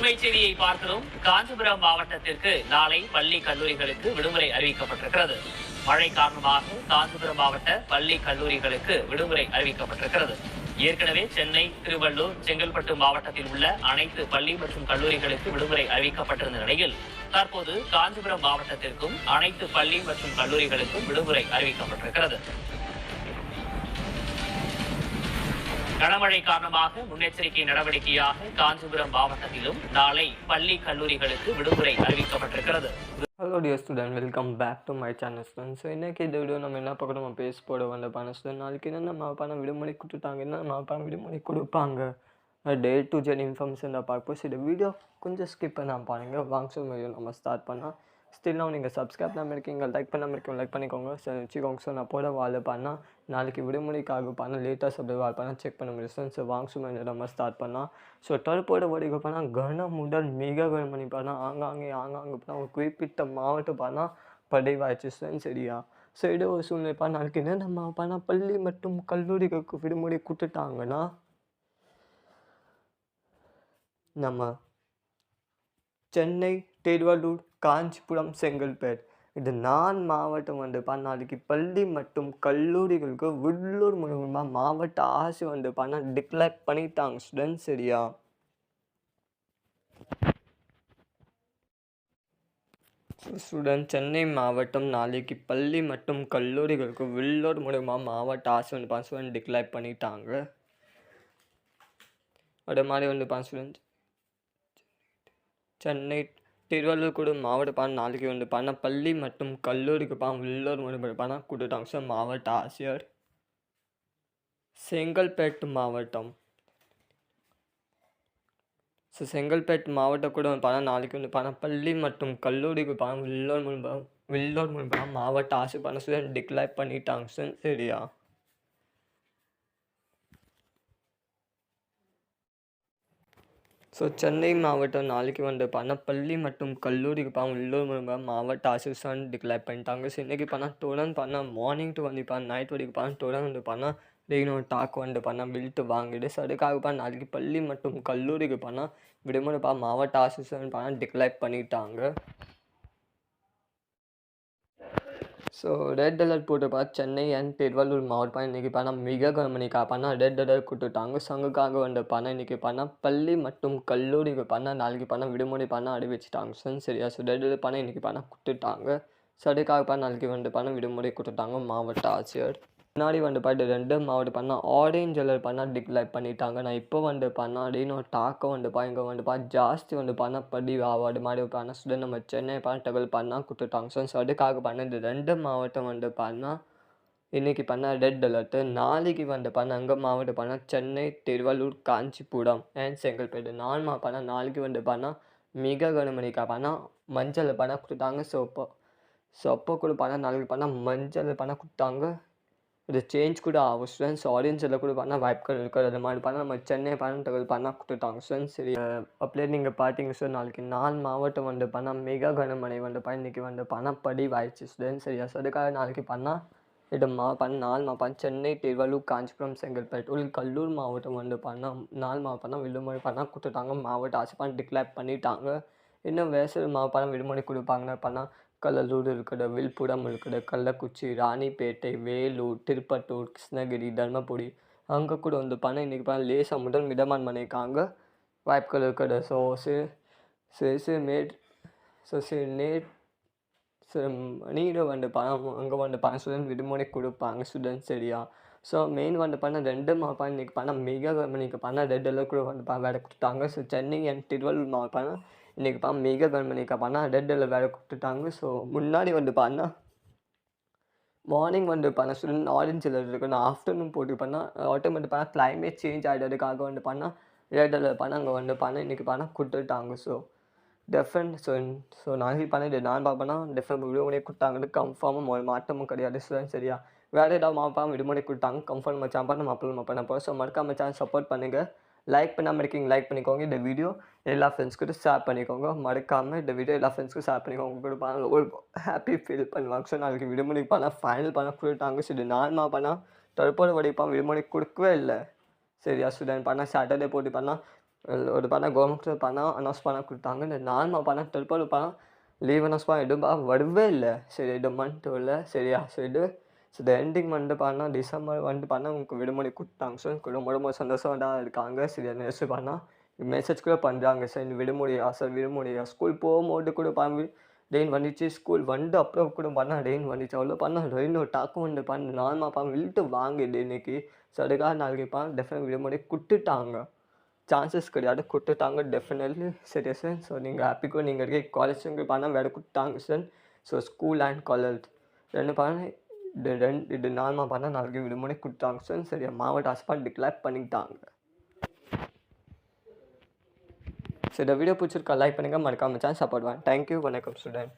அண்மை செய்தியை பார்க்கிறோம். காஞ்சிபுரம் மாவட்டத்திற்கு நாளை பள்ளி கல்லூரிகளுக்கு விடுமுறை அறிவிக்கப்பட்டிருக்கிறது. மழை காரணமாக காஞ்சிபுரம் மாவட்ட பள்ளி கல்லூரிகளுக்கு விடுமுறை அறிவிக்கப்பட்டிருக்கிறது. ஏற்கனவே சென்னை, திருவள்ளூர், செங்கல்பட்டு மாவட்டத்தில் உள்ள அனைத்து பள்ளி மற்றும் கல்லூரிகளுக்கு விடுமுறை அறிவிக்கப்பட்டிருந்த நிலையில் தற்போது காஞ்சிபுரம் மாவட்டத்திற்கும் அனைத்து பள்ளி மற்றும் கல்லூரிகளுக்கும் விடுமுறை அறிவிக்கப்பட்டிருக்கிறது. கனமழை காரணமாக முன்னெச்சரிக்கை நடவடிக்கையாக காஞ்சிபுரம் மாவட்டத்திலும் நாளை பள்ளி கல்லூரிகளுக்கு விடுமுறை அறிவிக்கப்பட்டிருக்கிறது. Hello dear student, welcome back to my channel student. So இன்றைக்கி இந்த வீடியோ நம்ம என்ன பார்க்க நம்ம பேச போட வந்த ஸ்டூடெண்ட், நாளைக்கு என்னென்ன மாப்பான விடுமுறை கொடுத்துட்டாங்க, என்ன மாப்பான விடுமுறை கொடுப்பாங்க, டே டு ஜென் இன்ஃபர்மேஷன் தான் பார்ப்போம். ஸோ இந்த வீடியோ கொஞ்சம் ஸ்கிப் பண்ணாமல் பாருங்கள். வாங்க ஸோ வீடியோ நம்ம ஸ்டார்ட் பண்ணால் ஸ்டில் நான் நீங்கள் சப்ஸ்கிரைப் பண்ணாமல் இருக்கீங்க, லைக் பண்ணாமல் இருக்கீங்க, லைக் பண்ணிக்கோங்க. ஸோ வச்சுக்கோங்க. ஸோ நான் போட வாழ பண்ணால் நாளைக்கு விடுமுறைக்காக பண்ணால் லேட்டஸ்ட் அப்படி வாழ் பண்ணால் செக் பண்ண முடியும். ஸோ வாங்க ஸோ நம்ம ஸ்டார்ட் பண்ணால் ஸோ தற்போட வடிவ பண்ணால் கன முதல் மிக கனமணி பண்ணால் ஆங்காங்கே பண்ணால் ஒரு குறிப்பிட்ட மாவட்டம் பண்ணால் படைவாய்ச்சி சரியா. ஸோ இது ஒரு சூழ்நிலை நாளைக்கு என்ன நம்ம பண்ணால் பள்ளி மற்றும் கல்லூரிகளுக்கு விடுமுறை கொடுத்துட்டாங்கன்னா நம்ம சென்னை, திருவள்ளூர், காஞ்சிபுரம், செங்கல்பேட் இது 4 மாவட்டம் நாளைக்கு பள்ளி மற்றும் கல்லூரிகளுக்கு உள்ளூர் மூலமாக மாவட்ட ஆட்சி டிக்ளேர் பண்ணிட்டாங்க ஸ்டூடெண்ட் சரியா. ஸ்டூடெண்ட் சென்னை மாவட்டம் நாளைக்கு பள்ளி மற்றும் கல்லூரிகளுக்கு உள்ளூர் மூலமாக மாவட்ட ஆட்சி டிக்ளேர் பண்ணிட்டாங்க. அதே மாதிரி ஸ்டூடெண்ட் சென்னை, திருவள்ளூர் கூட மாவட்ட நாளைக்கு பள்ளி மற்றும் கல்லூரிக்கு உள்ளூர் மூலமாக கொடுத்தாங்க. ஸோ மாவட்ட ஆட்சியர். செங்கல்பேட்டு மாவட்டம் ஸோ செங்கல்பேட்டு மாவட்டம் கூட நாளைக்கு பள்ளி மற்றும் கல்லூரிக்கு உள்ளூர் மூலமாக மாவட்ட ஆட்சி டிக்ளேர் பண்ணிட்டாங்க சரியா. ஸோ சென்னை மாவட்டம் நாளைக்கு பள்ளி மற்றும் கல்லூரிக்கு உள்ளூர் மூலமாக மாவட்ட ஆட்சி டிக்ளேர் பண்ணிட்டாங்க. ஸோ இன்றைக்கி தொடர்ந்து மார்னிங் டு நைட் வரைக்கும் தொடர்ந்து ரெயினோட டாக் பில்ட்டு வாங்கிடு. ஸோ அதுக்காக நாளைக்கு பள்ளி மற்றும் கல்லூரிக்கு விடுமுறை மாவட்ட ஆட்சி டிக்ளேர் பண்ணிட்டாங்க. ஸோ ரெட் அலர்ட் போட்டு சென்னை அண்ட் திருவள்ளூர் மாவட்டம் இன்றைக்கி மிக கனமணிக்கா ரெட் அலர்ட் கொடுத்துட்டாங்க. ஸோ அங்குக்காக இன்றைக்கி பள்ளி மற்றும் கல்லூரிக்கு நாளைக்கு விடுமுறை அறிவிச்சிட்டாங்க சரியா. ஸோ ரெட் அலர்ட் இன்றைக்கி கொடுத்துட்டாங்க. ஸோ அதுக்காக நாளைக்கு விடுமுறை கொடுத்துட்டாங்க மாவட்ட ஆட்சியர். முன்னாடி 2 மாவட்டம் ஆரேஞ்ச் அலர்ட் டிக்ளேர் பண்ணிட்டாங்க. நான் இப்போ அப்படின்னு டாக்கம் இங்கே ஜாஸ்தி படி ஆவாடு மாதிரி ஸ்டூடெண்ட் நம்ம சென்னை டபுள் கொடுத்துட்டாங்க. ஸோ அதுக்காக இந்த 2 மாவட்டம் இன்றைக்கி ரெட் அலர்ட்டு. நாளைக்கு அங்கே மாவட்டம் சென்னை, திருவள்ளூர், காஞ்சிபுரம் அண்ட் செங்கல்பேட்டு 4 மாவட்டம் நாளைக்கு மிக கனமணிக்கா மஞ்சள் கொடுத்தாங்க. ஸோ அப்போ கூட நாளைக்கு மஞ்சள் கொடுத்தாங்க. இது சேஞ்ச் கூட ஆகும் ஸ்டூடெண்ட்ஸ். ஆரேஞ்சில் கூட வாய்ப்புகள் இருக்குது. அது மாதிரி நம்ம சென்னை டபுள் கொடுத்துட்டாங்க ஸ்டூடெண்ட்ஸ் சரி. அப்படியே நீங்கள் பார்த்தீங்க ஸோ நாளைக்கு 4 மாவட்டம் மிக கனமழை இன்றைக்கி படி வாய்ச்சி ஸ்டூடெண்ட்ஸ் சரியா. ஸோ அதுக்காக நாளைக்கு இது 4 மாவட்டம் சென்னை, திருவள்ளூர், காஞ்சிபுரம், செங்கல்பேட்டு ஒரு கல்லூர் மாவட்டம் 4 மாவட்டம் விடுமுறை கொடுத்துட்டாங்க. மாவட்ட ஆட்சி டிக்ளேர் பண்ணிட்டாங்க. இன்னும் வேறு மாவட்டம் விடுமுறை கொடுப்பாங்கன்னா கடலூர் இருக்குது, விழுப்புரம் இருக்குது, கள்ளக்குறிச்சி, ராணிப்பேட்டை, வேலூர், திருப்பத்தூர், கிருஷ்ணகிரி, தர்மபுரி அங்கே கூட இன்றைக்கி லேசாக முதல் மிதமான மழைக்காங்க வாய்ப்புகள் இருக்குது. ஸோ நீரை அங்கே ஸ்டூடெண்ட் விடுமுறை கொடுப்பாங்க ஸ்டூடெண்ட் சரியா. ஸோ மெயின் 2 மாவட்டம் இன்றைக்கி மிக இன்றைக்கி ரெட் அலர்ட் கூட வேலை கொடுத்தாங்க. ஸோ சென்னை அண்ட் திருவள்ளூர் மாவட்டம் இன்றைக்கி மிக கனமணிக்கா ரெட் அலர்ட் வேலை கொடுத்துட்டாங்க. ஸோ முன்னாடி மார்னிங் ஸ்டூடெண்ட் ஆரஞ்ச் அலர்ட் இருக்குது. ஆஃப்டர்நூன் போட்டு ஆட்டோமேட்டிக் கிளைமேட் சேஞ்ச் ஆகிடுறதுக்காக ரெட் அலர்ட் அங்கே இன்றைக்கி கொடுத்துட்டாங்க. ஸோ டிஃப்ரெண்ட் ஸோ நாளைக்கு இது நான் டிஃப்ரெண்ட் விடுமுறை கொடுத்தாங்கன்னு கன்ஃபார்மாக ஒரு மாற்றமும் கிடையாது ஸ்டூடெண்ட் சரியா. வேறு ஏதாவது மாவட்டம் விடுமுறை கொடுத்தாங்க கன்ஃபார்ம் நம்ம அப்ளை பண்ண ஸோ மறக்காம சேனல் சப்போர்ட் பண்ணுங்கள். லைக் பண்ணாமல் இருக்கீங்க, லைக் பண்ணிக்கோங்க. இந்த வீடியோ எல்லா ஃப்ரெண்ட்ஸ்கிட்ட ஷேர் பண்ணிக்கோங்க. மறக்காமல் இந்த வீடியோ எல்லா ஃப்ரெண்ட்ஸ்க்கும் ஷேர் பண்ணிக்கோங்க. கூட ஒரு ஹாப்பி ஃபீல் பண்ணுவாங்க. ஸோ நாளைக்கு விடுமுறை ஃபைனல் கொடுத்தாங்க. ஸோ இது 4 மாவட்டம் தற்போது விடுமுறை கொடுக்கவே இல்லை சரியா ஸ்டூடெண்ட். சாட்டர்டே போட்டு ஒரு பணம் கவர்மெண்ட்ல பணம் அனௌன்ஸ் பண்ண குடுத்தாங்க. இந்த நார்மல் பணம், திருப்பூர் பணம் லீவ் அனௌன்ஸ் பண்ண எதுவும் வரவே இல்ல. சரி இந்த மந்த் இல்ல சரியா சொல்லிட்டு இந்த எண்டிங் மந்த் பண்ணா டிசம்பர் வந்து பண்ணா உங்களுக்கு விடுமுறை குடுத்தாங்க. ஸோ எனக்கு ரொம்ப சந்தோஷமா தான் இருக்காங்க. சரி நெக்ஸ்ட் பண்ணா மெசேஜ் கூட பண்றாங்க. சார் இந்த விடுமுறையா சார் விடுமுறையா ஸ்கூல் போகும்போது கூட ரெயின் வந்துச்சு. ஸ்கூல் வந்து அப்புறம் கூட பண்ணா ரெயின் வந்துச்சு. அவ்வளோ பண்ணா ரெயின் டாக்கும் வந்து பண்ண நார்மல் விழுட்டு வாங்குது இன்னைக்கு. ஸோ அதுக்காக நாளைக்கு டெஃபினட் விடுமுறை குடுத்துட்டாங்க. சான்சஸ் கிடையாது. குடுத்துட்டாங்க டெஃபினெட்லி சரி சார். ஸோ நீங்க ஹேப்பிக்கோ நீங்க இருக்க காலேஜுக்கு பணம் வேற குடுத்தாங்க sir. So school and college 2 பணம் இது நார்மல் பணம் நாளைக்கு விடுமுறை குடுத்தாங்க சார். சரியா மாவட்ட அரசாங்கம் டிக்ளேர் பண்ணிட்டாங்க. ஸோ இந்த வீடியோ பிடிச்சிருக்கா லைக் பண்ணுங்க. மறக்காம சேனல் சப்போர்ட் பண்ணுங்க. Thank you. வணக்கம் ஸ்டூடெண்ட்.